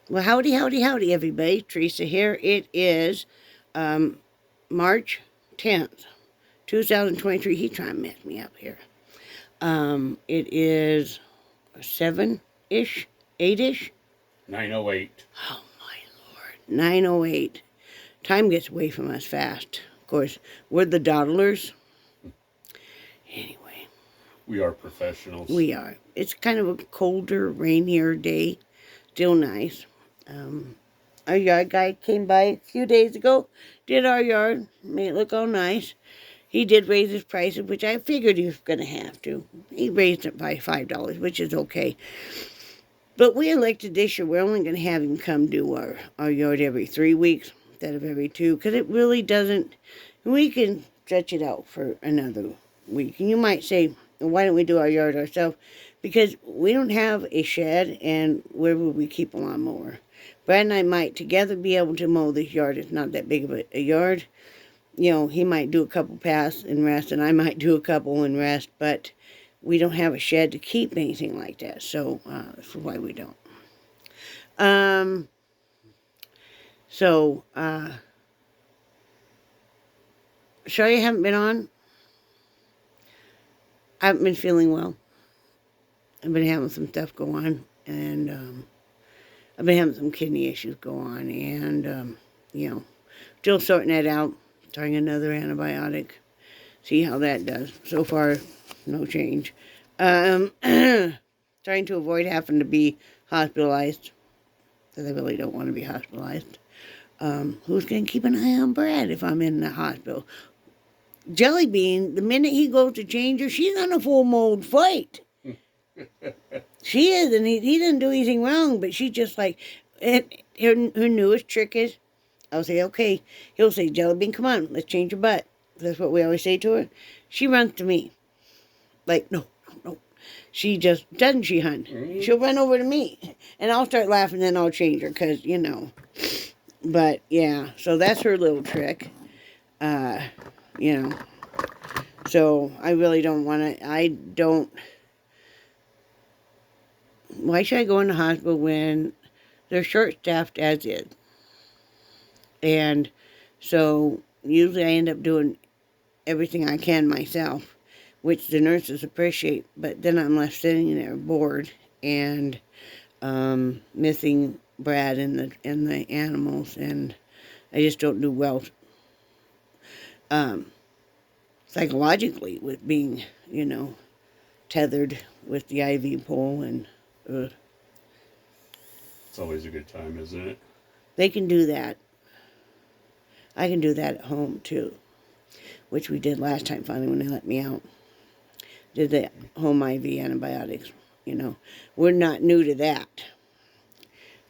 Well, howdy, howdy, howdy, everybody. Teresa here. It is March 10th, 2023. He trying to mess me up here. It is 7-ish, 8-ish. 9:08. Oh, my Lord. 9:08. Time gets away from us fast. Of course, we're the dawdlers. Anyway. We are professionals. We are. It's kind of a colder, rainier day. Still nice. Our yard guy came by a few days ago, did our yard, made it look all nice. He did raise his prices, which I figured he was going to have to. He raised it by $5, which is okay. But we elected this year, we're only going to have him come do our yard every 3 weeks instead of every 2, because it really doesn't, we can stretch it out for another week. And you might say, why don't we do our yard ourselves? Because we don't have a shed, and where would we keep a lawnmower? Brad and I might together be able to mow this yard. It's not that big of a yard. You know, he might do a couple passes and rest, and I might do a couple and rest, but we don't have a shed to keep anything like that, so that's why we don't. Sorry I haven't been on. I haven't been feeling well. I've been having some stuff go on, and I've been having some kidney issues go on, and, still sorting that out, trying another antibiotic, see how that does. So far, no change. Trying to avoid having to be hospitalized, because I really don't want to be hospitalized. Who's going to keep an eye on Brad if I'm in the hospital? Jelly Bean, the minute he goes to change her, she's on a full mode fight. She is, and he didn't do anything wrong, but she's just like, her newest trick is, I'll say, okay, he'll say, Jelly Bean, come on, let's change your butt. That's what we always say to her. She runs to me. Like, no. She just, doesn't she, hun? Mm-hmm. She'll run over to me, and I'll start laughing, then I'll change her, because, But, yeah, so that's her little trick. So I really don't want to, why should I go in the hospital when they're short-staffed as is? And so usually I end up doing everything I can myself, which the nurses appreciate, but then I'm left sitting there bored and missing Brad and the animals, and I just don't do well psychologically with being, tethered with the IV pole, and it's always a good time, isn't it? They can do that. I can do that at home too, which we did last time finally when they let me out. Did the home IV antibiotics, We're not new to that.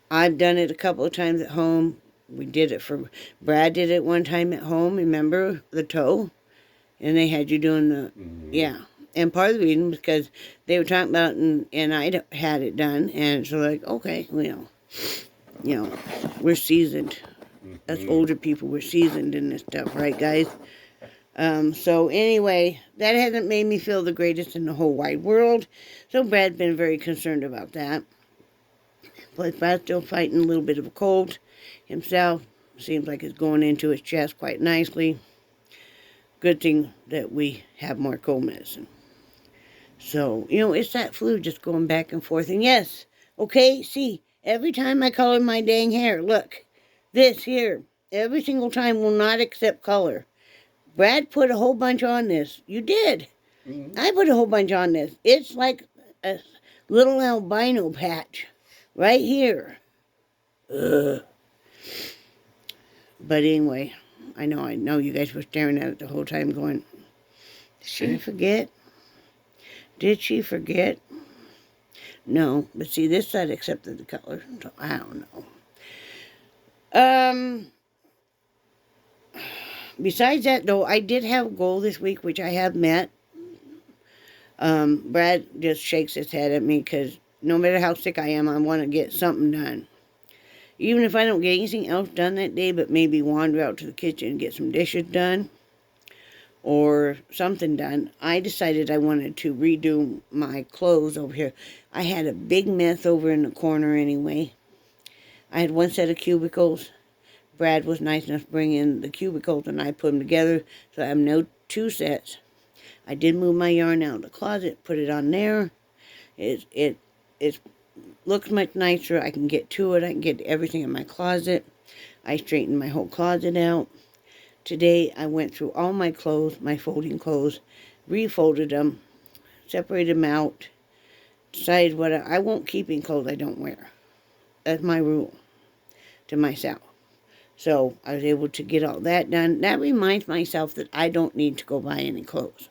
I've done it a couple of times at home. We did it for, Brad did it one time at home, remember, the toe? And they had you doing the, yeah. And part of the reason was because they were talking about, and I had it done, and so like, okay, we're seasoned. Us older people, we're seasoned in this stuff, right, guys? So anyway, that hasn't made me feel the greatest in the whole wide world. So Brad's been very concerned about that. Plus, Brad's still fighting a little bit of a cold himself. Seems like it's going into his chest quite nicely. Good thing that we have more cold medicine. So, it's that flu just going back and forth. And yes, okay, see, every time I color my dang hair, look, this here, every single time will not accept color. Brad put a whole bunch on this. You did. Mm-hmm. I put a whole bunch on this. It's like a little albino patch right here. Ugh. But anyway, I know you guys were staring at it the whole time going, did she forget? Did she forget? No, but see, this side accepted the color, so I don't know. Besides that, though, I did have a goal this week, which I have met. Brad just shakes his head at me because no matter how sick I am, I want to get something done. Even if I don't get anything else done that day, but maybe wander out to the kitchen and get some dishes done or something done, I decided I wanted to redo my clothes over here. I had a big mess over in the corner anyway. I had one set of cubicles. Brad was nice enough to bring in the cubicles, and I put them together, so I have no two sets. I did move my yarn out of the closet, put it on there. It looks much nicer. I can get to it. I can get everything in my closet. I straightened my whole closet out. Today I went through all my clothes, my folding clothes, refolded them, separated them out, decided what I won't keep in clothes I don't wear. That's my rule to myself. So I was able to get all that done. That reminds myself that I don't need to go buy any clothes.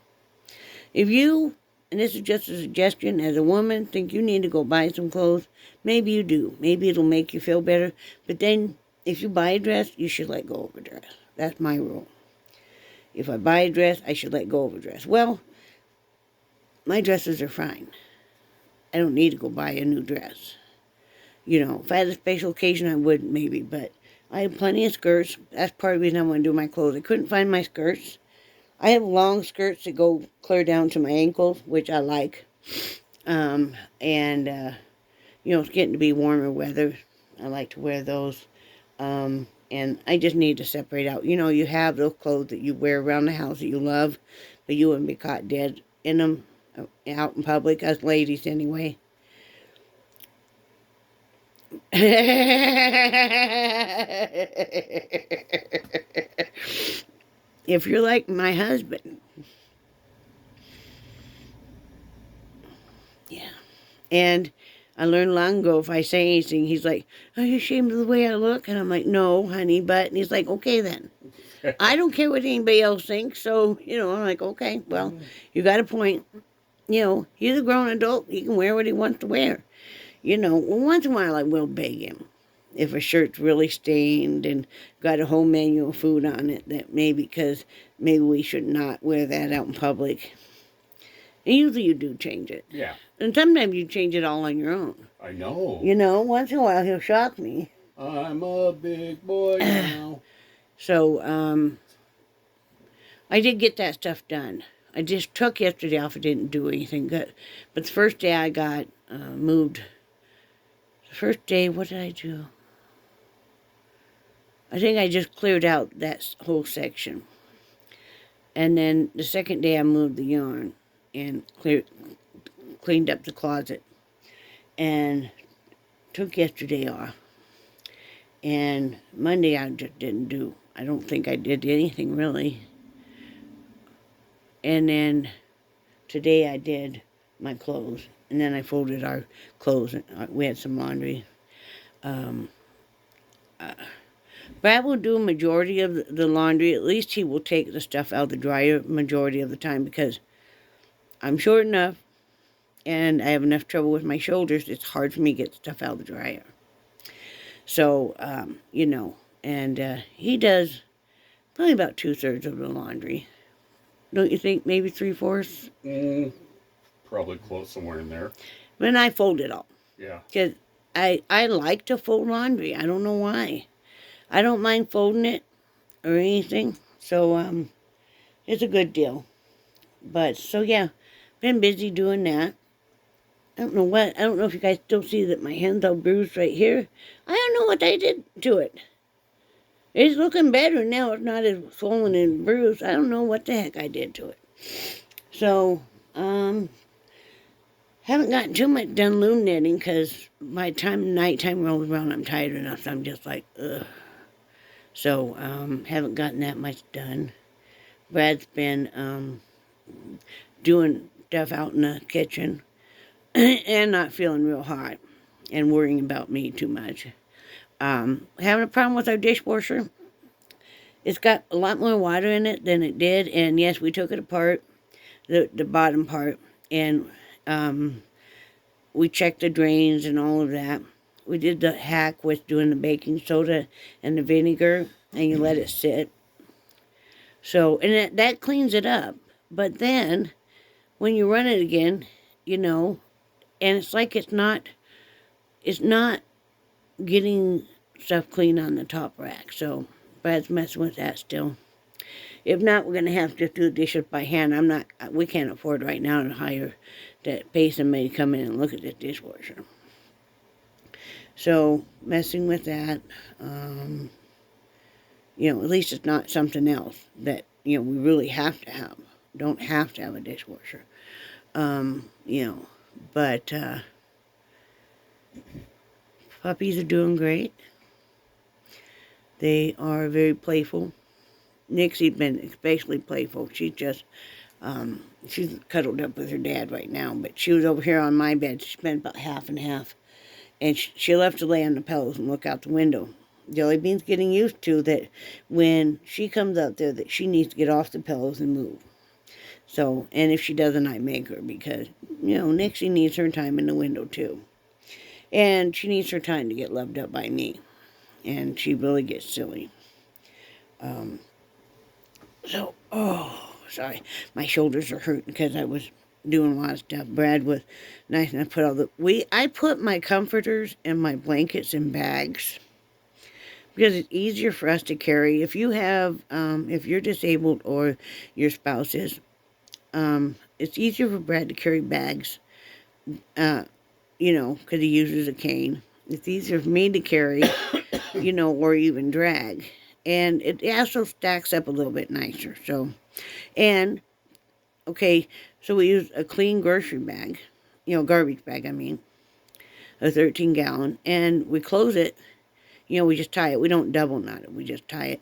If you, and this is just a suggestion, as a woman, think you need to go buy some clothes, maybe you do. Maybe it'll make you feel better. But then, if you buy a dress, you should let go of a dress. That's my rule. If I buy a dress, I should let go of a dress. Well, my dresses are fine. I don't need to go buy a new dress. You know, if I had a special occasion, I would maybe, but I have plenty of skirts. That's part of the reason I want to do my clothes. I couldn't find my skirts. I have long skirts that go clear down to my ankles, which I like. You know, it's getting to be warmer weather. I like to wear those. And I just need to separate out. You know, you have those clothes that you wear around the house that you love, but you wouldn't be caught dead in them out in public, us ladies anyway. If you're like my husband, yeah. And I learned long ago, if I say anything, he's like, "Are you ashamed of the way I look?" And I'm like, "No, honey, but," and he's like, "Okay then." I don't care what anybody else thinks, so, you know, I'm like, okay, well, you got a point. You know, he's a grown adult. He can wear what he wants to wear. You know, well, once in a while I will beg him. If a shirt's really stained and got a whole menu of food on it, that maybe, because maybe we should not wear that out in public. And usually you do change it. Yeah. And sometimes you change it all on your own. I know. You know, once in a while he'll shock me. I'm a big boy now. So, I did get that stuff done. I just took yesterday off. I didn't do anything good. But the first day I got moved. The first day, what did I do? I think I just cleared out that whole section. And then the second day I moved the yarn and cleaned up the closet. And took yesterday off. And Monday I just didn't do. I don't think I did anything really. And then today I did my clothes. And then I folded our clothes. We had some laundry. Brad will do a majority of the laundry. At least he will take the stuff out of the dryer majority of the time, because I'm short enough and I have enough trouble with my shoulders. It's hard for me to get stuff out of the dryer. So, you know, and he does probably about 2/3 of the laundry. Don't you think? Maybe 3/4? Probably close somewhere in there. But I fold it all. Yeah. Because I like to fold laundry. I don't know why. I don't mind folding it or anything. So, it's a good deal. But, so yeah, been busy doing that. I don't know if you guys still see that my hand's all bruised right here. I don't know what I did to it. It's looking better now. It's not as swollen and bruised. I don't know what the heck I did to it. So, haven't gotten too much done loom knitting, because by the time nighttime rolls around, I'm tired enough. So I'm just like, ugh. So, haven't gotten that much done. Brad's been doing stuff out in the kitchen and not feeling real hot and worrying about me too much. Having a problem with our dishwasher. It's got a lot more water in it than it did, and yes, we took it apart, the bottom part, and we checked the drains and all of that. We did the hack with doing the baking soda and the vinegar, and you let it sit. So, and that cleans it up. But then, when you run it again, you know, and it's like it's not getting stuff clean on the top rack. So, Brad's messing with that still. If not, we're going to have to just do the dishes by hand. We can't afford right now to pay somebody to come in and look at this dishwasher. So, messing with that, at least it's not something else that, we really have to have. Don't have to have a dishwasher. But puppies are doing great. They are very playful. Nixie's been especially playful. She's cuddled up with her dad right now, but she was over here on my bed. She spent about half and half. And she left to lay on the pillows and look out the window. Jelly Bean's getting used to that when she comes out there that she needs to get off the pillows and move. So, and if she doesn't, I make her because, Nixie needs her time in the window too. And she needs her time to get loved up by me. And she really gets silly. Sorry. My shoulders are hurting because I was doing a lot of stuff. Brad was nice enough to put I put my comforters and my blankets in bags because it's easier for us to carry. If you have, if you're disabled or your spouse is, it's easier for Brad to carry bags, because he uses a cane. It's easier for me to carry, or even drag. And it also stacks up a little bit nicer. So, so we use a clean grocery bag, garbage bag, a 13-gallon, and we close it, we just tie it. We don't double knot it, we just tie it.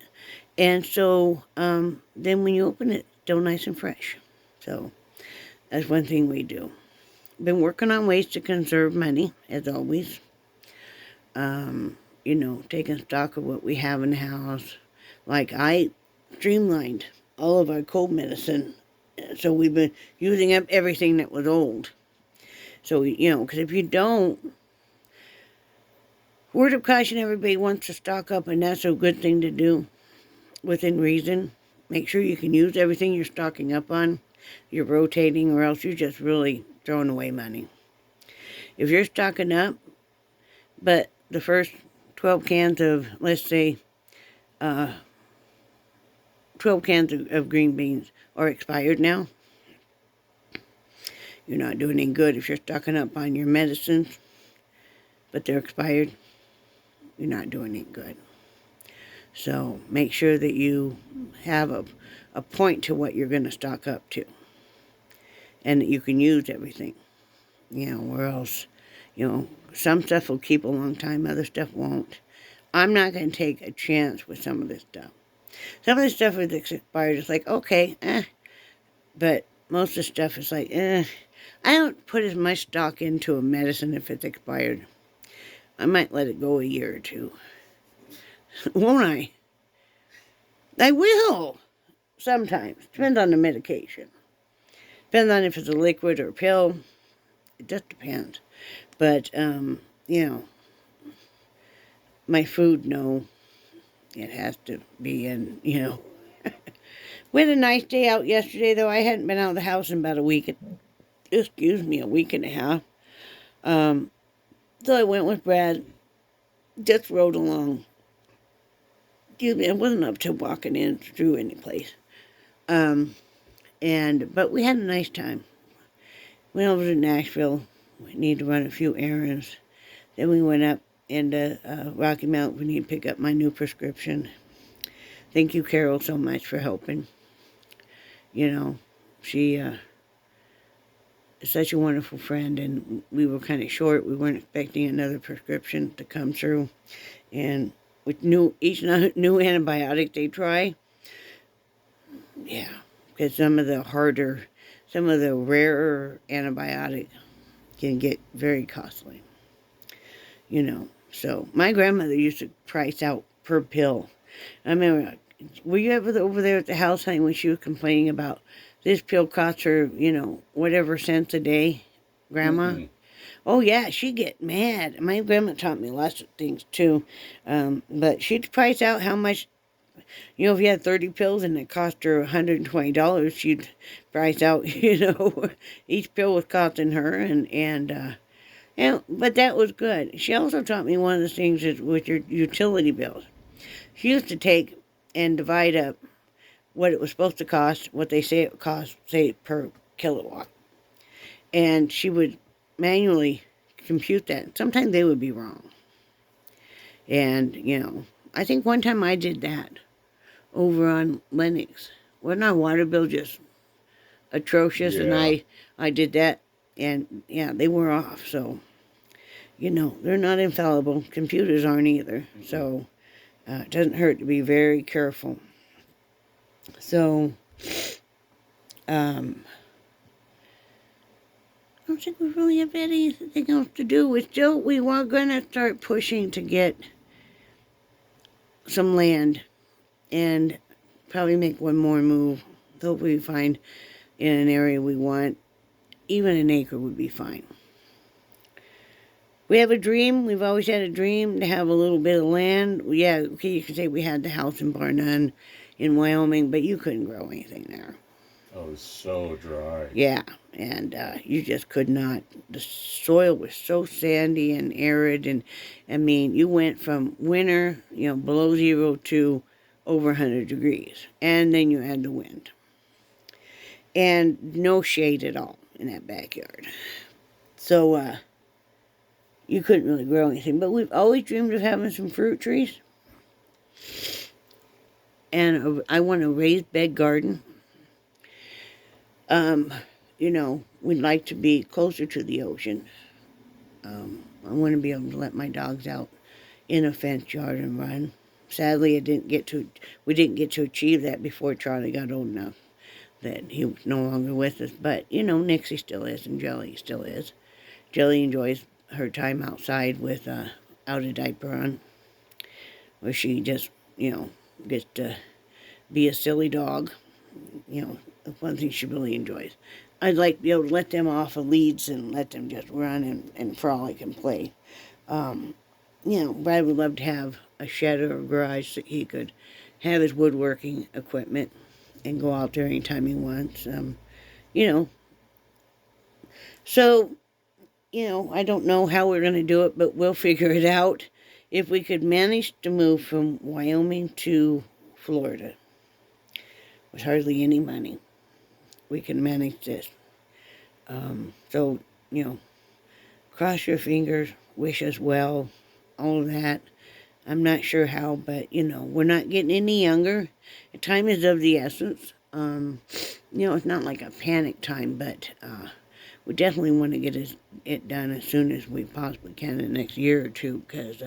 And so, then when you open it, it's still nice and fresh. So, that's one thing we do. Been working on ways to conserve money, as always. Taking stock of what we have in the house. Like, I streamlined all of our cold medicine. So we've been using up everything that was old. So, because if you don't, word of caution, everybody wants to stock up, and that's a good thing to do within reason. Make sure you can use everything you're stocking up on. You're rotating, or else you're just really throwing away money. If you're stocking up, but the first 12 cans of, let's say, 12 cans of green beans are expired now, you're not doing any good. If you're stocking up on your medicines, but they're expired, you're not doing any good. So make sure that you have a point to what you're going to stock up to, and that you can use everything. Or else, some stuff will keep a long time, other stuff won't. I'm not going to take a chance with some of this stuff. Some of the stuff is expired. It's like, okay, but most of the stuff is like, I don't put as much stock into a medicine if it's expired. I might let it go a year or two. Won't I? I will. Sometimes. Depends on the medication. Depends on if it's a liquid or a pill. It just depends. But, my food, no. It has to be in, We had a nice day out yesterday, though. I hadn't been out of the house in about a week. A week and a half. So I went with Brad. Just rode along. It wasn't up to walking in through any place. But we had a nice time. Went over to Nashville. We need to run a few errands. Then we went up into Rocky Mount. We need to pick up my new prescription. Thank you, Carol, so much for helping. She is such a wonderful friend, and we were kind of short. We weren't expecting another prescription to come through. And with each new antibiotic they try, because some of the rarer antibiotic can get very costly. So my grandmother used to price out per pill. I remember, were you ever over there at the house, honey, when she was complaining about this pill costs her, whatever cents a day, Grandma? Mm-hmm. Oh, yeah, she'd get mad. My grandma taught me lots of things, too. But she'd price out how much, if you had 30 pills and it cost her $120, she'd price out, each pill was costing her, but that was good. She also taught me one of the things is with your utility bills. She used to take and divide up what it was supposed to cost, what they say it would cost, say, per kilowatt. And she would manually compute that. Sometimes they would be wrong. And, I think one time I did that over on Lennox. Wasn't our water bill just atrocious? And Yeah. I did that, and yeah, they were off. So, they're not infallible. Computers aren't either. So, it doesn't hurt to be very careful. So, I don't think we really have anything else to do. We are going to start pushing to get some land and probably make one more move. Hopefully we find in an area we want. Even an acre would be fine. We have a dream. We've always had a dream to have a little bit of land. Yeah, okay, you could say we had the house in Bar None in Wyoming, but you couldn't grow anything there. Oh, it was so dry. Yeah, and you just could not. The soil was so sandy and arid, and I mean, you went from winter, below zero to over 100 degrees, and then you had the wind, and no shade at all in that backyard. So you couldn't really grow anything. But we've always dreamed of having some fruit trees, and I want a raised bed garden. We'd like to be closer to the ocean. I want to be able to let my dogs out in a fenced yard and run. Sadly, we didn't get to achieve that before Charlie got old enough that he was no longer with us. But, Nixie still is, and Jelly still is. Jelly enjoys her time outside with out a diaper on, where she just, gets to be a silly dog. One thing she really enjoys. I'd like to be able to let them off of leads and let them just run and frolic and play. Brad would love to have a shed or a garage so he could have his woodworking equipment and go out there anytime he wants. So, I don't know how we're going to do it, but we'll figure it out. If we could manage to move from Wyoming to Florida with hardly any money, we can manage this. So, cross your fingers, wish us well, all of that. I'm not sure how, but, we're not getting any younger. Time is of the essence. It's not like a panic time, but we definitely want to get it done as soon as we possibly can in the next year or two, because,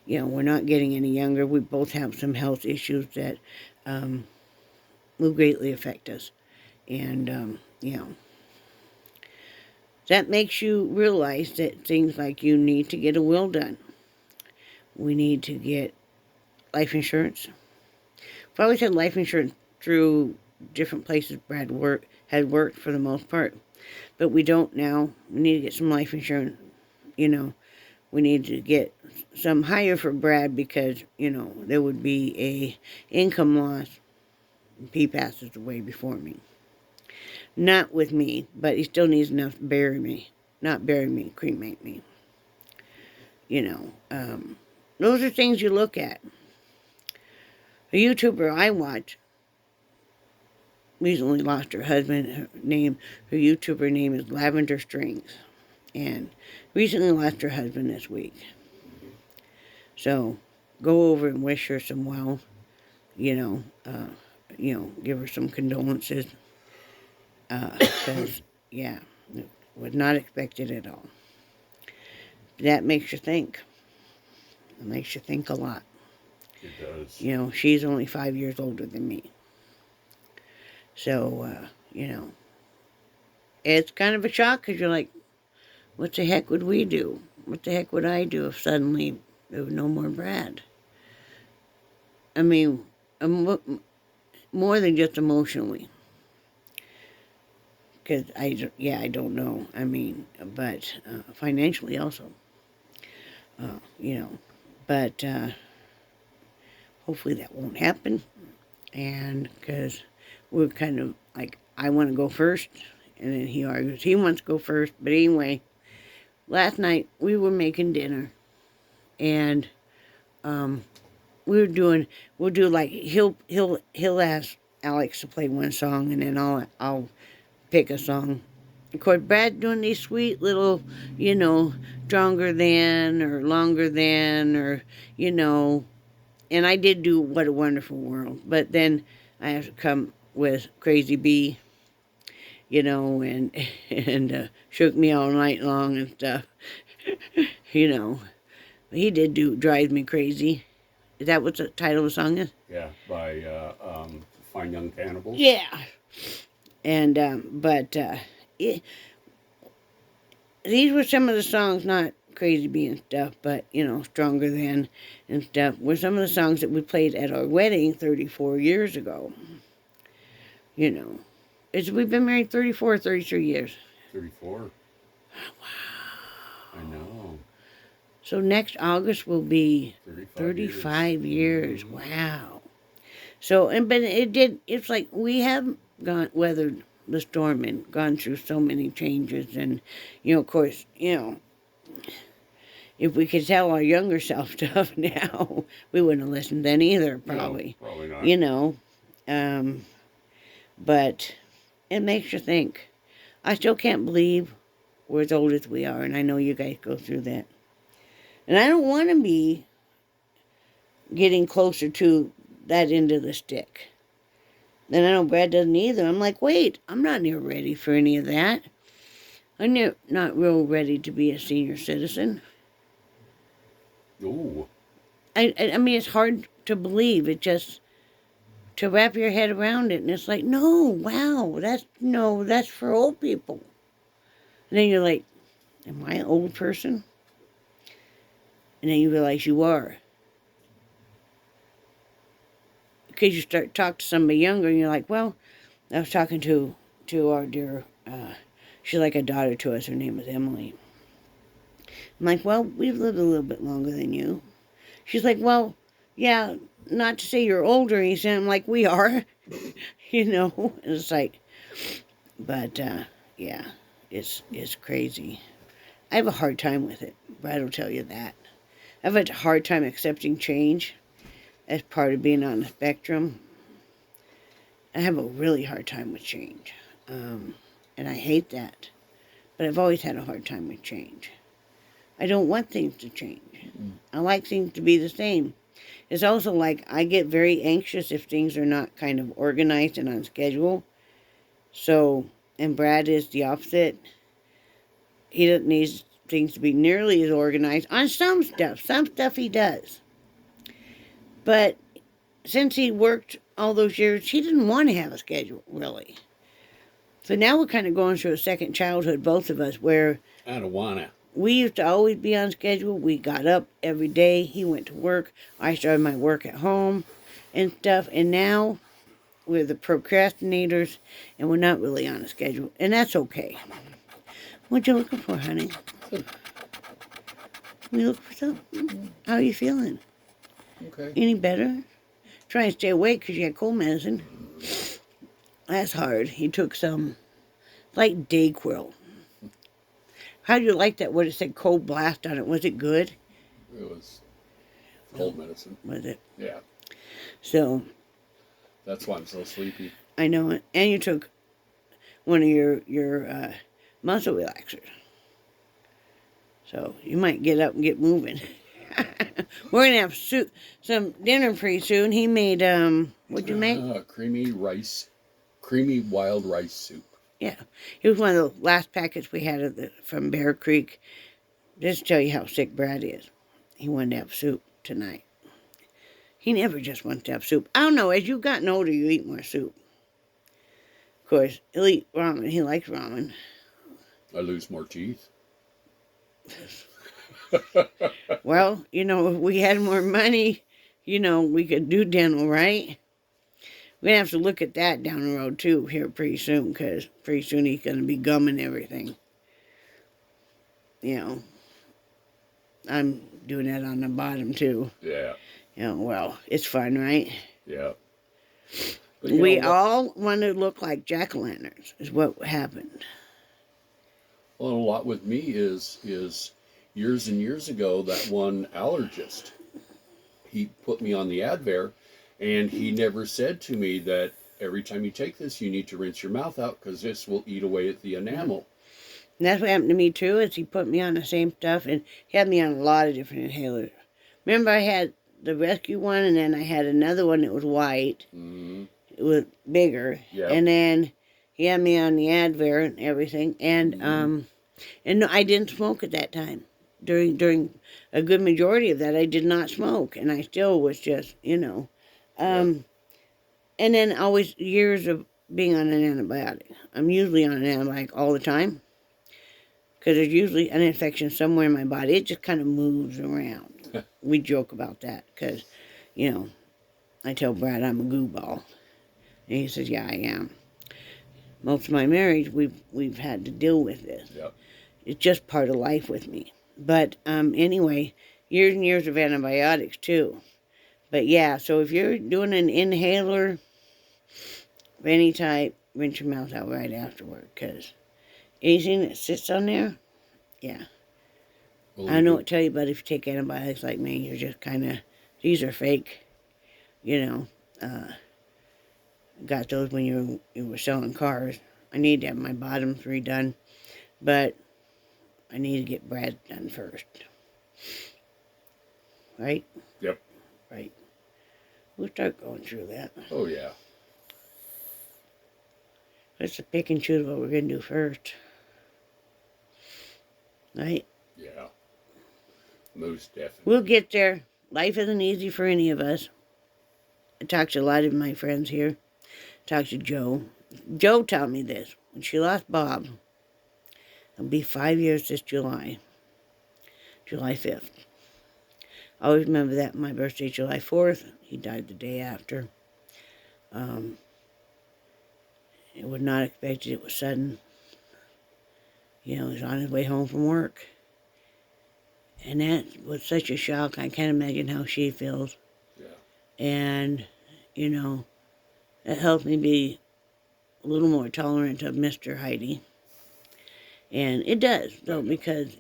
we're not getting any younger. We both have some health issues that will greatly affect us. And, that makes you realize that things like you need to get a will done. We need to get life insurance. We've always had life insurance through different places Brad had worked for the most part. But we don't now. We need to get some life insurance. We need to get some higher for Brad because, there would be a income loss if he passes away before me. Not with me, but he still needs enough to bury me. Not bury me, cremate me. Those are things you look at. A YouTuber I watch recently lost her husband. Her YouTuber name is Lavender Strings. And recently lost her husband this week. So, go over and wish her some well. Give her some condolences. Because, yeah, it was not expected at all. That makes you think. It makes you think a lot. It does. She's only 5 years older than me. So, it's kind of a shock because you're like, what the heck would we do? What the heck would I do if suddenly there was no more Brad? I mean, more than just emotionally. Because I don't know. I mean, but financially also. But hopefully that won't happen. And because we're kind of like, I want to go first. And then he argues he wants to go first. But anyway, last night we were making dinner. And we'll do like, he'll ask Alex to play one song. And then I'll pick a song Of course, Brad's doing these sweet little, you know, stronger than or longer than or, you know, and I did do What a Wonderful World, but then I have to come with Crazy Bee, you know, and shook me all night long and stuff, you know. He did do Drive Me Crazy. Is that what the title of the song is? Yeah, by Fine Young Cannibals. Yeah. And, it, these were some of the songs, not Crazy Bee and stuff, but, you know, Stronger Than and stuff, were some of the songs that we played at our wedding 34 years ago. You know, we've been married 34 or 33 years. 34. Wow. I know. So next August will be 35 years. Wow. So, but it's like we have weathered the storm and gone through so many changes. And, you know, of course, you know, if we could tell our younger self stuff now, we wouldn't have listened then either, probably. No, probably not. You know, but it makes you think. I still can't believe we're as old as we are, and I know you guys go through that. And I don't want to be getting closer to that end of the stick. And I know Brad doesn't either. I'm like, wait, I'm not near ready for any of that. I'm not real ready to be a senior citizen. Ooh. I mean, it's hard to believe. It just, to wrap your head around it, and it's like, no, wow, that's for old people. And then you're like, am I an old person? And then you realize you are. Because you start talk to somebody younger, and you're like, well, I was talking to our dear, she's like a daughter to us, her name is Emily. I'm like, well, we've lived a little bit longer than you. She's like, well, yeah, not to say you're older, and I'm like, we are, you know. It's like, but, yeah, it's crazy. I have a hard time with it, Brad will tell you that. I have a hard time accepting change as part of being on the spectrum. I have a really hard time with change, and I hate that. But I've always had a hard time with change. I don't want things to change. I like things to be the same. It's also like I get very anxious if things are not kind of organized and on schedule. So, and Brad is the opposite. He doesn't need things to be nearly as organized on some stuff. Some stuff he does. But since he worked all those years, he didn't want to have a schedule, really. So now we're kind of going through a second childhood, both of us, where I don't wanna. we used to always be on schedule. We got up every day. He went to work. I started my work at home and stuff. And now we're the procrastinators, and we're not really on a schedule. And that's okay. What you looking for, honey? You looking for something? How are you feeling? Okay. Any better? Trying to stay awake because you had cold medicine. That's hard. He took some, like Dayquil. How do you like that? What it said, cold blast on it. Was it good? It was cold medicine. Was it? Yeah. So. That's why I'm so sleepy. I know it. And you took one of your muscle relaxers. So you might get up and get moving. We're going to have some dinner pretty soon. He made, what'd you make? Creamy wild rice soup. Yeah. It was one of the last packets we had from Bear Creek. Just to tell you how sick Brad is. He wanted to have soup tonight. He never just wants to have soup. I don't know. As you've gotten older, you eat more soup. Of course, he'll eat ramen. He likes ramen. I lose more teeth. Well, you know, if we had more money, you know, we could do dental, right? We're going to have to look at that down the road, too, here pretty soon, because pretty soon he's going to be gumming everything. You know, I'm doing that on the bottom, too. Yeah. You know, well, it's fun, right? Yeah. We all want to look like jack-o'-lanterns, is what happened. Well, a lot with me is years and years ago, that one allergist, he put me on the Advair, and he never said to me that every time you take this, you need to rinse your mouth out because this will eat away at the enamel. And that's what happened to me too, is he put me on the same stuff, and he had me on a lot of different inhalers. Remember, I had the rescue one, and then I had another one that was white. Mm-hmm. It was bigger. Yep. And then he had me on the Advair and everything. And and no, I didn't smoke at that time. During a good majority of that, I did not smoke, and I still was just, And then always years of being on an antibiotic. I'm usually on an antibiotic all the time, because there's usually an infection somewhere in my body. It just kind of moves around. We joke about that because, I tell Brad I'm a goo ball. And he says, yeah, I am. Most of my marriage, we've had to deal with this. Yep. It's just part of life with me. But anyway, years and years of antibiotics too. But yeah, so if you're doing an inhaler of any type, rinse your mouth out right afterward, because anything that sits on there, yeah. Well, I don't know what to tell you, but if you take antibiotics like me, you're just kind of, these are fake, got those when you were selling cars. I need to have my bottoms redone, but I need to get Brad done first. Right? Yep. Right. We'll start going through that. Oh, yeah. Let's pick and choose what we're going to do first. Right? Yeah. Most definitely. We'll get there. Life isn't easy for any of us. I talked to a lot of my friends here. Talked to Joe. Joe told me this. When she lost Bob, it'll be 5 years this July. July 5th. I always remember that. My birthday, July 4th. He died the day after. It was not expected. It was sudden. He was on his way home from work. And that was such a shock. I can't imagine how she feels. Yeah. And, it helped me be a little more tolerant of Mr. Heidi. And it does, though, because,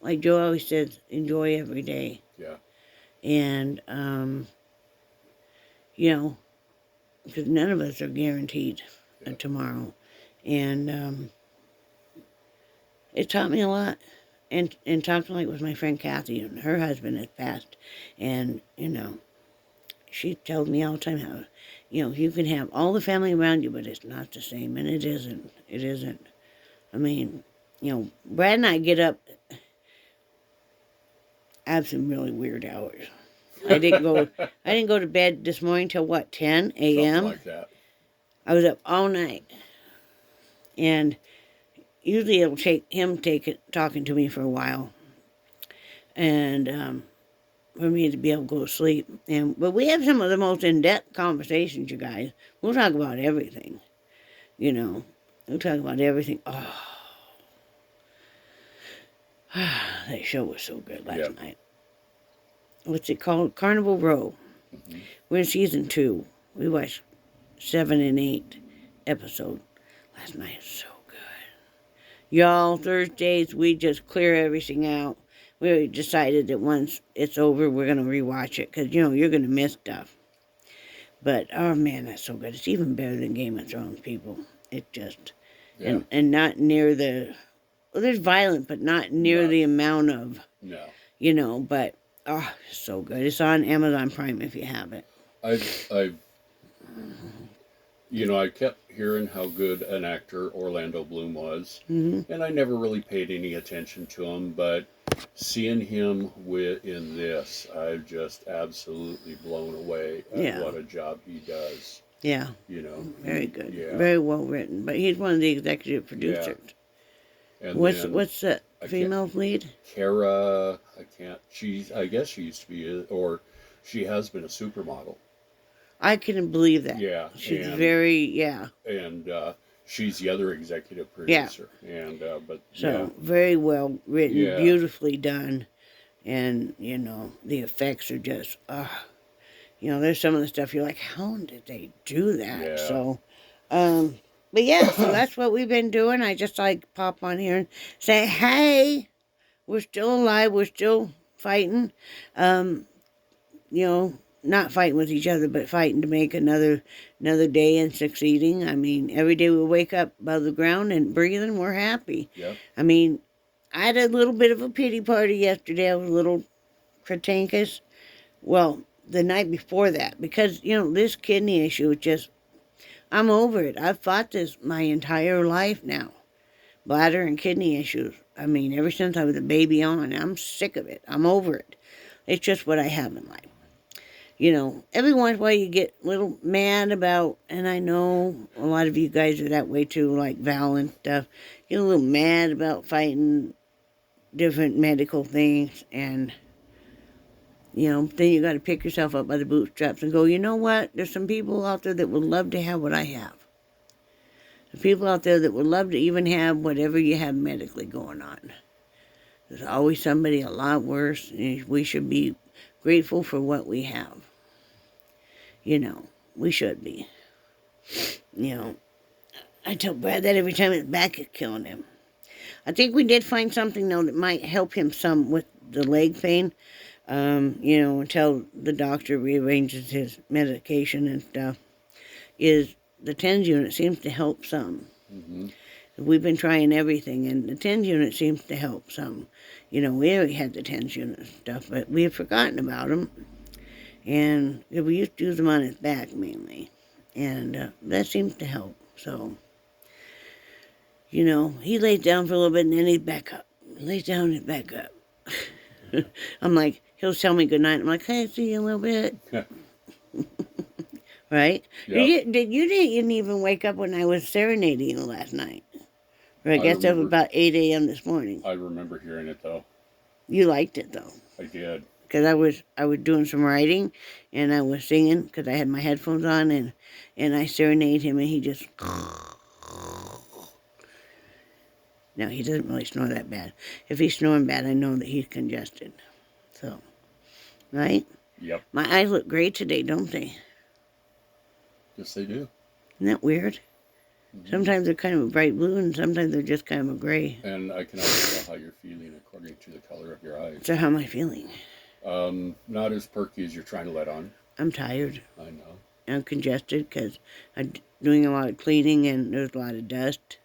like Joe always says, enjoy every day. Yeah. And, because none of us are guaranteed tomorrow. And it taught me a lot. And talking like with my friend Kathy, and her husband had passed. And, she tells me all the time how, you can have all the family around you, but it's not the same. And it isn't. It isn't. I mean, Brad and I get up. I have some really weird hours. I didn't go to bed this morning till 10 a.m. Something like that. I was up all night. And usually it'll take him talking to me for a while. And for me to be able to go to sleep. But we have some of the most in-depth conversations, you guys. We'll talk about everything. We'll talk about everything. Oh. That show was so good last night. What's it called? Carnival Row. Mm-hmm. We're in season 2. We watched 7 and 8 episodes last night. It's so good. Y'all, Thursdays, we just clear everything out. We decided that once it's over, we're going to rewatch it. Because, you're going to miss stuff. But, oh man, that's so good. It's even better than Game of Thrones, people. It just... Yeah. And not near the... Well, there's violence, but not near the amount of... No. But, oh, so good. It's on Amazon Prime if you have it. I kept hearing how good an actor Orlando Bloom was. Mm-hmm. And I never really paid any attention to him, but seeing him in this, I've just absolutely blown away at what a job he does. Yeah. Very good. Yeah. Very well written. But he's one of the executive producers. Yeah. And what's the female lead? Kara, I guess she used to be, or she has been a supermodel. I couldn't believe that. Yeah. She's And she's the other executive producer. Yeah. Very well written, beautifully done. And, the effects are just, there's some of the stuff you're like, how did they do that? Yeah. So, so that's what we've been doing. I just pop on here and say, hey, we're still alive. We're still fighting. not fighting with each other, but fighting to make another day and succeeding. I mean, every day we wake up above the ground and breathing, we're happy. Yep. I mean, I had a little bit of a pity party yesterday. I was a little cantankerous. Well, the night before that, because, this kidney issue is just, I'm over it. I've fought this my entire life now. Bladder and kidney issues. I mean, ever since I was a baby on, I'm sick of it. I'm over it. It's just what I have in life. Every once in a while you get a little mad about, and I know a lot of you guys are that way too, like Val and stuff. Get a little mad about fighting different medical things, and, then you got to pick yourself up by the bootstraps and go, you know what? There's some people out there that would love to have what I have. The people out there that would love to even have whatever you have medically going on. There's always somebody a lot worse, and we should be grateful for what we have. We should be. I tell Brad that every time his back is killing him. I think we did find something, though, that might help him some with the leg pain, until the doctor rearranges his medication and stuff, is the TENS unit seems to help some. Mm-hmm. We've been trying everything, and the TENS unit seems to help some. We already had the TENS unit and stuff, but we have forgotten about them. And we used to use them on his back mainly. And that seems to help. So, he lays down for a little bit and then he's back up. He lays down and he's back up. I'm like, he'll tell me goodnight. I'm like, hey, see you in a little bit. Right? Yep. You didn't even wake up when I was serenading you last night. Or I guess that was about 8 a.m. this morning. I remember hearing it, though. You liked it, though. I did. Because I was doing some writing, and I was singing, because I had my headphones on, and I serenade him, and he just... Now, he doesn't really snore that bad. If he's snoring bad, I know that he's congested. So, right? Yep. My eyes look great today, don't they? Yes, they do. Isn't that weird? Mm-hmm. Sometimes they're kind of a bright blue, and sometimes they're just kind of a gray. And I can also tell how you're feeling according to the color of your eyes. So how am I feeling? Not as perky as you're trying to let on. I'm tired. I know. I'm congested because I'm doing a lot of cleaning and there's a lot of dust.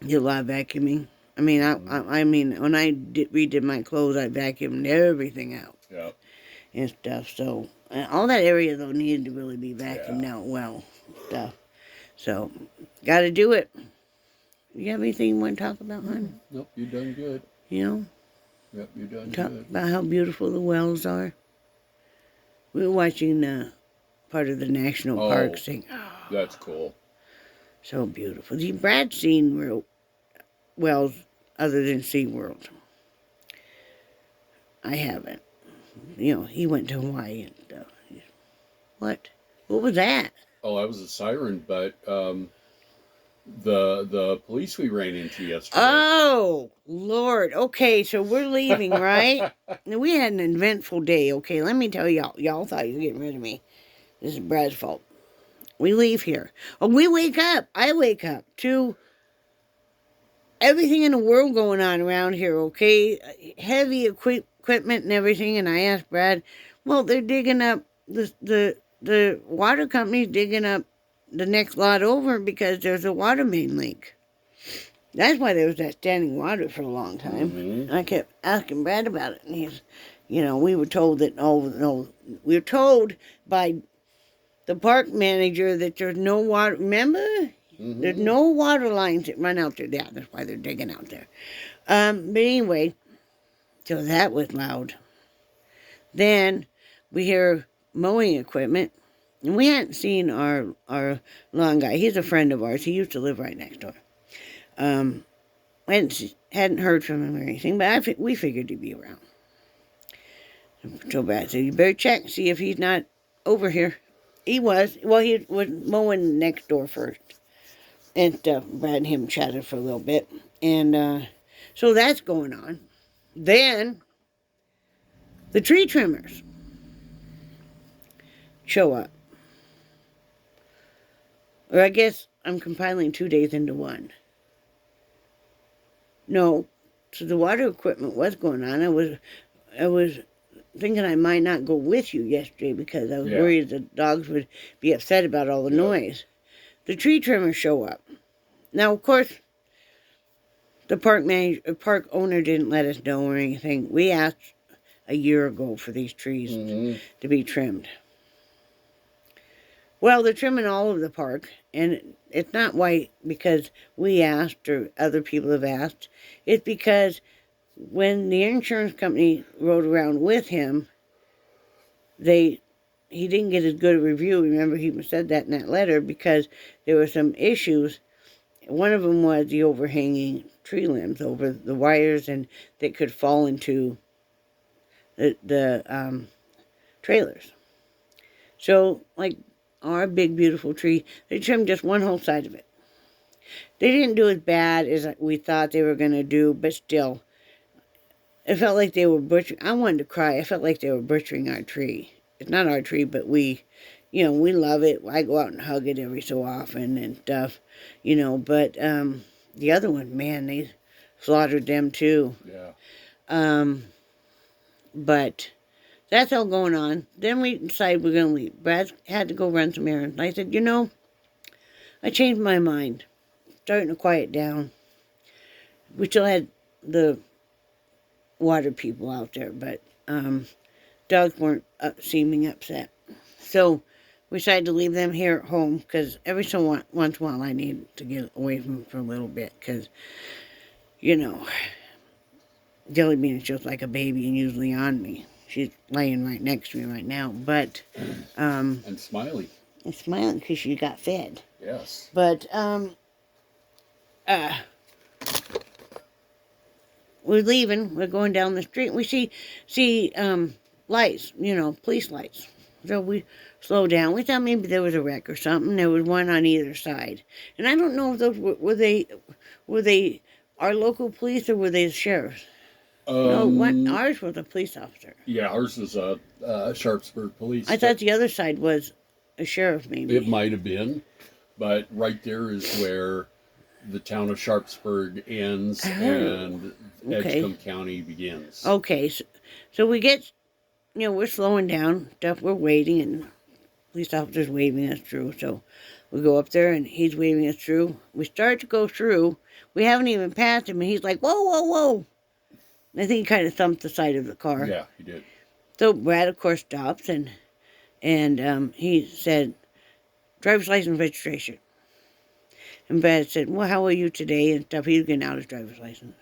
Did a lot of vacuuming. I mean, I mean, when I redid my clothes, I vacuumed everything out. Yep. And stuff. So all that area though needed to really be vacuumed out well. Stuff. So got to do it. You have anything you want to talk about, hon? Nope, you done good. Yep, you done Talk good. about how beautiful the wells are. We were watching part of the national park thing. Oh, that's cool. So beautiful. See, Brad's seen wells other than SeaWorld. I haven't. He went to Hawaii and stuff. What? What was that? Oh, that was a siren, but the police we ran into yesterday. Oh, Lord. Okay, so we're leaving, right? Now, we had an eventful day, okay? Let me tell y'all. Y'all thought you were getting rid of me. This is Brad's fault. We leave here. Oh, we wake up. I wake up to everything in the world going on around here, okay? Heavy equipment and everything, and I asked Brad, well, they're digging up, the water company's digging up the next lot over because there's a water main leak. That's why there was that standing water for a long time. Mm-hmm. I kept asking Brad about it, and he's, we were told that, we were told by the park manager that there's no water, remember? Mm-hmm. There's no water lines that run out there. Yeah, that's why they're digging out there. But anyway, so that was loud. Then we hear mowing equipment. And we hadn't seen our lawn guy. He's a friend of ours. He used to live right next door. Hadn't heard from him or anything, but we figured he'd be around. So Brad said, you better check, see if he's not over here. He was. Well, he was mowing next door first. And Brad and him chatted for a little bit. And so that's going on. Then the tree trimmers show up. Or I guess I'm compiling 2 days into one. No, so the water equipment was going on. I was thinking I might not go with you yesterday because I was Yeah. worried the dogs would be upset about all the Yeah. noise. The tree trimmers show up. Now, of course, the park owner didn't let us know or anything. We asked a year ago for these trees to be trimmed. Well, they're trimming all of the park, and it's not why because we asked or other people have asked. It's because when the insurance company rode around with him, he didn't get as good a review. Remember, he said that in that letter because there were some issues. One of them was the overhanging tree limbs over the wires, and that could fall into the trailers. So, like our big beautiful tree, they trimmed just one whole side of it. They didn't do as bad as we thought they were going to do, but still, it felt like they were butchering. I wanted to cry. I felt like they were butchering our tree. It's not our tree, but we love it. I go out and hug it every so often and stuff, but the other one, man, they slaughtered them too. Yeah. But that's all going on. Then we decided we're going to leave. Brad had to go run some errands. And I said, I changed my mind. Starting to quiet down. We still had the water people out there, but dogs weren't seeming upset. So we decided to leave them here at home because every once in a while I need to get away from them for a little bit because, Jelly Bean is just like a baby and usually on me. She's laying right next to me right now, but And Smiley. I'm smiling because she got fed. Yes. But we're leaving. We're going down the street. We see lights, police lights. So we slow down. We thought maybe there was a wreck or something. There was one on either side, and I don't know if those were they our local police or were they the sheriffs? No, ours was a police officer. Yeah, ours is Sharpsburg Police. I thought the other side was a sheriff, maybe. It might have been, but right there is where the town of Sharpsburg ends and Edgecombe County begins. Okay, so we get, we're slowing down, stuff, we're waiting, and police officer's waving us through, so we go up there, and he's waving us through. We start to go through, we haven't even passed him, and he's like, whoa, whoa, whoa. I think he kind of thumped the side of the car. Yeah, he did. So Brad, of course, stops, and he said, driver's license registration. And Brad said, well, how are you today? And stuff. He was getting out his driver's license.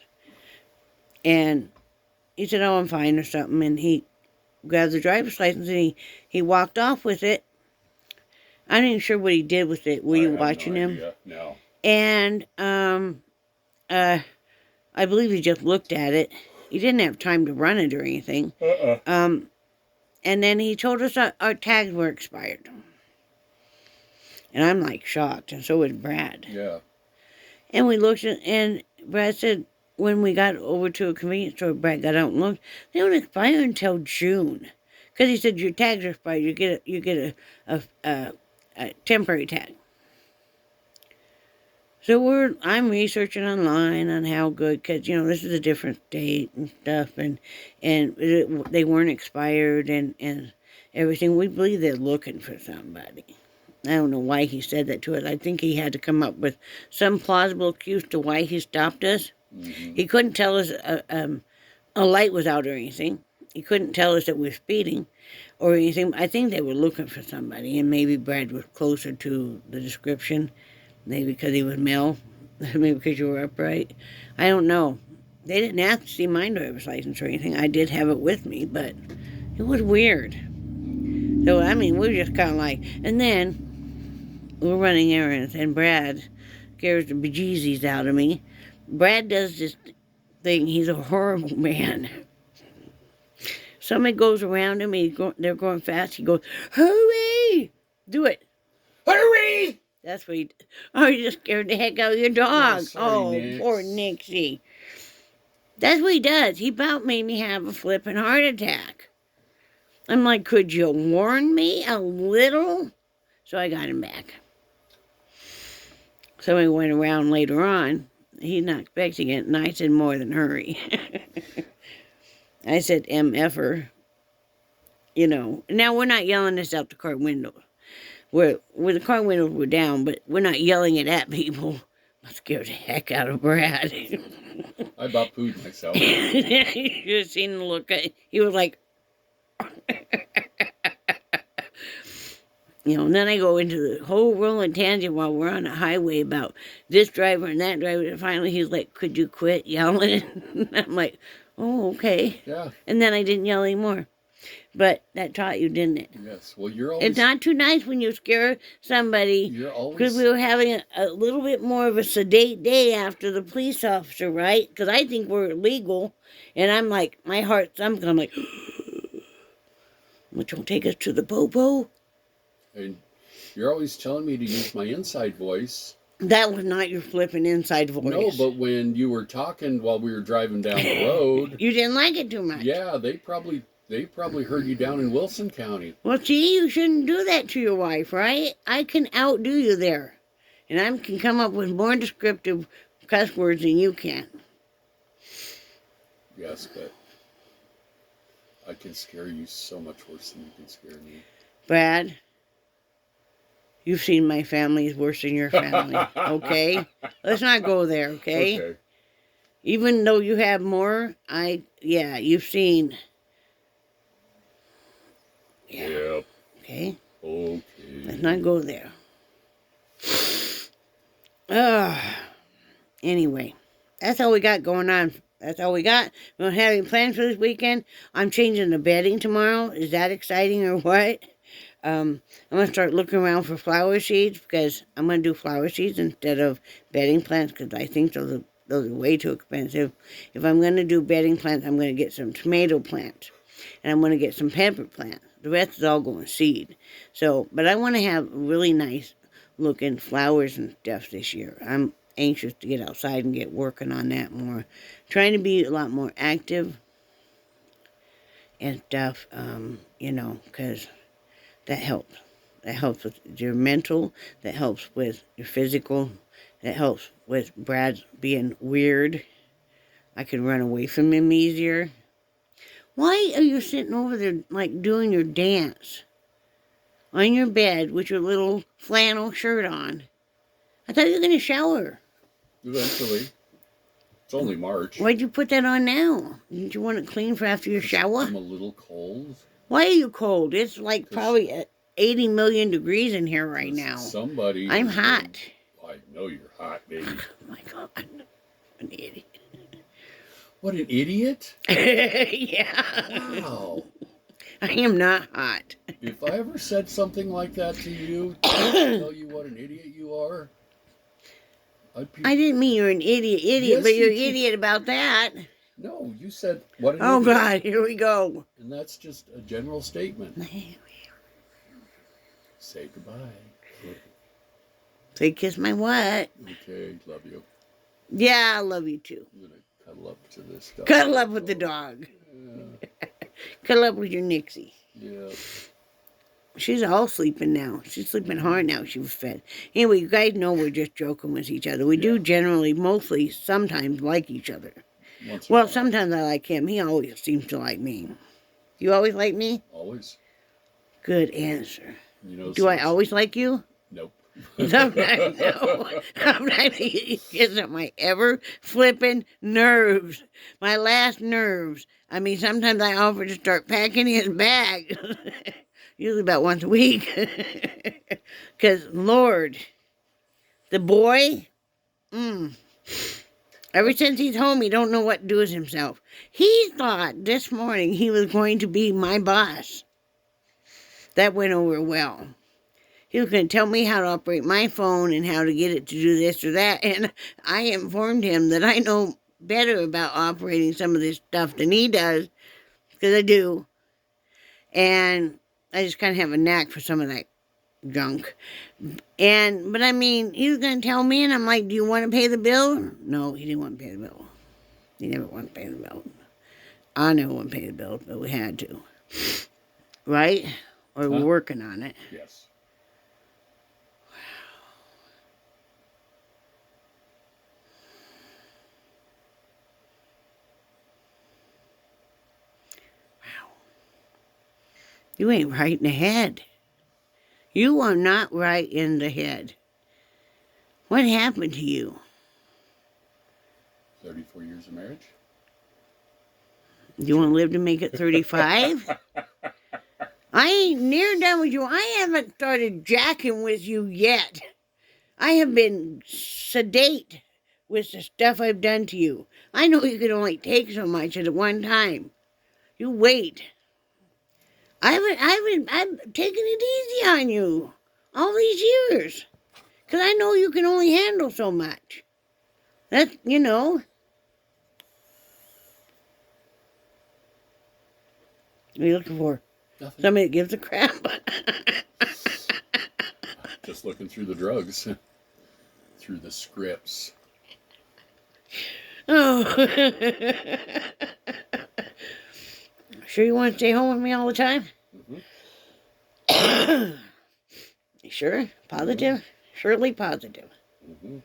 And he said, oh, I'm fine or something. And he grabbed the driver's license and he walked off with it. I'm not even sure what he did with it. Were you watching him? No. And I believe he just looked at it. He didn't have time to run it or anything. And then he told us our tags were expired. And I'm like shocked, and so was Brad. Yeah. And we looked at, and Brad said, when we got over to a convenience store, Brad got out and looked, they don't expire until June. Because he said, your tags are expired, you get a temporary tag. So I'm researching online on how good, because, this is a different state and stuff, and they weren't expired and everything. We believe they're looking for somebody. I don't know why he said that to us. I think he had to come up with some plausible excuse to why he stopped us. Mm-hmm. He couldn't tell us a light was out or anything. He couldn't tell us that we were speeding or anything. I think they were looking for somebody, and maybe Brad was closer to the description. Maybe because he was male. Maybe because you were upright. I don't know. They didn't ask to see my driver's license or anything. I did have it with me, but it was weird. So, we were just kind of like... And then, we're running errands, and Brad scares the bejesus out of me. Brad does this thing. He's a horrible man. Somebody goes around him, they're going fast. He goes, hurry! Do it. Hurry! That's what he did. Oh, you just scared the heck out of your dog. Sorry, Nix. Poor Nixie. That's what he does. He about made me have a flipping heart attack. I'm like, could you warn me a little? So I got him back. So we went around later on. He's not expecting it, and I said more than hurry. I said MFer. You know, now we're not yelling this out the car window. Where the car windows were down, but we're not yelling it at people. I scared the heck out of Brad. I about pooed myself. You should have seen the look. He was like, you know, and then I go into the whole rolling tangent while we're on the highway about this driver and that driver. And finally, he's like, "Could you quit yelling?" I'm like, "Oh, okay." Yeah. And then I didn't yell anymore. But that taught you, didn't it? Yes. Well, you're always. It's not too nice when you scare somebody. You're always. Because we were having a little bit more of a sedate day after the police officer, right? Because I think we're legal. And I'm like, my heart's thumping. I'm like, which will take us to the Popo. And you're always telling me to use my inside voice. That was not your flipping inside voice. No, but when you were talking while we were driving down the road. You didn't like it too much. Yeah, they probably heard you down in Wilson County. Well, see, you shouldn't do that to your wife, right? I can outdo you there. And I can come up with more descriptive cuss words than you can. Yes, but I can scare you so much worse than you can scare me. Brad, you've seen my family is worse than your family, okay? Let's not go there, okay? Even though you have more, you've seen. Yeah. Yep. Okay? Okay. Let's not go there. Anyway, that's all we got going on. That's all we got. We don't have any plans for this weekend. I'm changing the bedding tomorrow. Is that exciting or what? I'm going to start looking around for flower seeds because I'm going to do flower seeds instead of bedding plants because I think those are way too expensive. If I'm going to do bedding plants, I'm going to get some tomato plants. And I'm going to get some pepper plants. The rest is all going seed. So, but I want to have really nice looking flowers and stuff this year. I'm anxious to get outside and get working on that more. Trying to be a lot more active and stuff, you know, because that helps. That helps with your mental. That helps with your physical. That helps with Brad being weird. I can run away from him easier. Why are you sitting over there, like, doing your dance on your bed with your little flannel shirt on? I thought you were going to shower. Eventually. It's only March. Why'd you put that on now? Didn't you want it clean for after your shower? I'm a little cold. Why are you cold? It's like probably at 80 million degrees in here right now. Somebody. I'm hot. I know you're hot, baby. Oh my God. I'm an idiot. What an idiot? Yeah. Wow. I am not hot. If I ever said something like that to you, to tell you what an idiot you are, I didn't mean you're an idiot, Yes, but you're an you did. idiot about that. No, you said what an Oh idiot. God, here we go. And that's just a general statement. Say goodbye. Say kiss my what? Okay, love you. Yeah, I love you too. I'm gonna cuddle up to this dog. Cuddle up with the dog. Yeah. Cuddle up with your Nixie. Yeah. She's all sleeping now. She's sleeping hard now. She was fed. Anyway, you guys know we're just joking with each other. We do generally, mostly, sometimes like each other. Well, sometimes I like him. He always seems to like me. You always like me? Always. Good answer. You know. Do I always like you? Nope. Sometimes, no. Sometimes he gets on my ever flipping nerves. My last nerves. I mean, sometimes I offer to start packing his bag. Usually about once a week. Because, Lord, the boy, ever since he's home, he don't know what to do with himself. He thought this morning he was going to be my boss. That went over well. He was going to tell me how to operate my phone and how to get it to do this or that. And I informed him that I know better about operating some of this stuff than he does. Because I do. And I just kind of have a knack for some of that junk. But I mean, he was going to tell me, and I'm like, do you want to pay the bill? No, he didn't want to pay the bill. He never wanted to pay the bill. I never want to pay the bill, but we had to. Right? Or we're working on it. Yes. You ain't right in the head. You are not right in the head. What happened to you? 34 years of marriage. You want to live to make it 35? I ain't near done with you. I haven't started jacking with you yet. I have been sedate with the stuff I've done to you. I know you can only take so much at one time. You wait. I've taken it easy on you all these years. Because I know you can only handle so much. That's, you know. What are you looking for? Nothing. Somebody that gives a crap. Just looking through the drugs. Through the scripts. Oh. Sure you want to stay home with me all the time? Mm-hmm. You sure? Positive? Mm-hmm. Surely positive. Mm-hmm.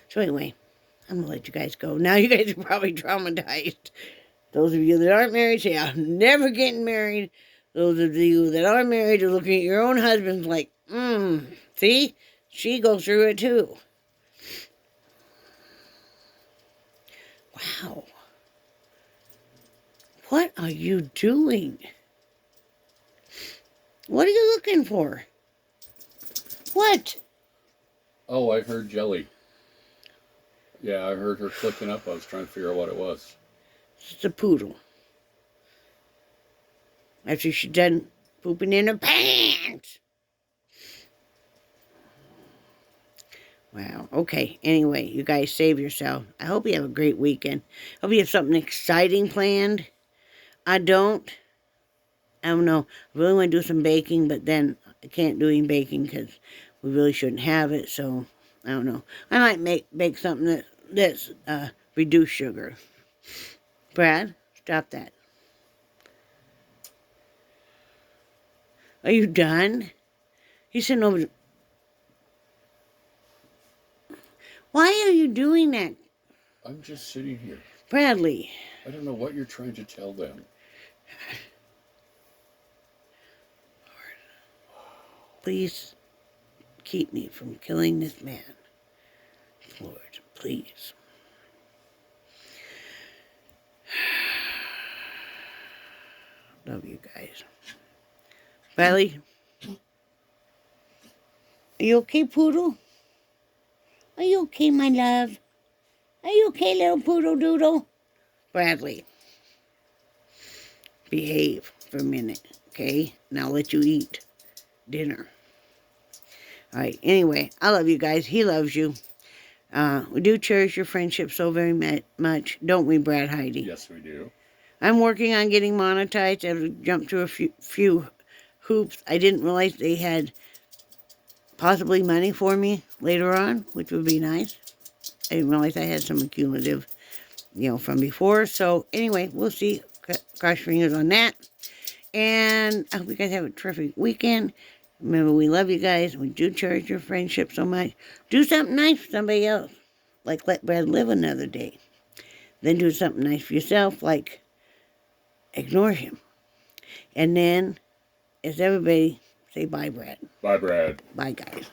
So anyway, I'm going to let you guys go. Now you guys are probably traumatized. Those of you that aren't married say, I'm never getting married. Those of you that are married are looking at your own husbands like, see? She goes through it too. Wow. What are you doing? What are you looking for? What? Oh, I heard jelly. Yeah, I heard her clicking up. I was trying to figure out what it was. It's a poodle. After she's done pooping in her pants. Wow. Okay. Anyway, you guys save yourself. I hope you have a great weekend. Hope you have something exciting planned. I don't know. I really want to do some baking, but then I can't do any baking because we really shouldn't have it. So I don't know. I might bake something that's reduced sugar. Brad, stop that. Are you done? He's sitting over. Why are you doing that? I'm just sitting here. Bradley. I don't know what you're trying to tell them. Please keep me from killing this man. Lord, please. Love you guys. Bradley? Are you okay, Poodle? Are you okay, my love? Are you okay, little Poodle Doodle? Bradley. Behave for a minute, okay? And I'll let you eat dinner. All right, anyway, I love you guys. He loves you. We do cherish your friendship so very much, don't we, Brad Heidi? Yes, we do. I'm working on getting monetized. I've jumped through a few hoops. I didn't realize they had possibly money for me later on, which would be nice. I didn't realize I had some accumulative, from before. So anyway, we'll see. Cross fingers on that. And I hope you guys have a terrific weekend. Remember, we love you guys. We do cherish your friendship so much. Do something nice for somebody else. Like let Brad live another day. Then do something nice for yourself, like ignore him. And then, as everybody, say bye, Brad. Bye, Brad. Bye, guys.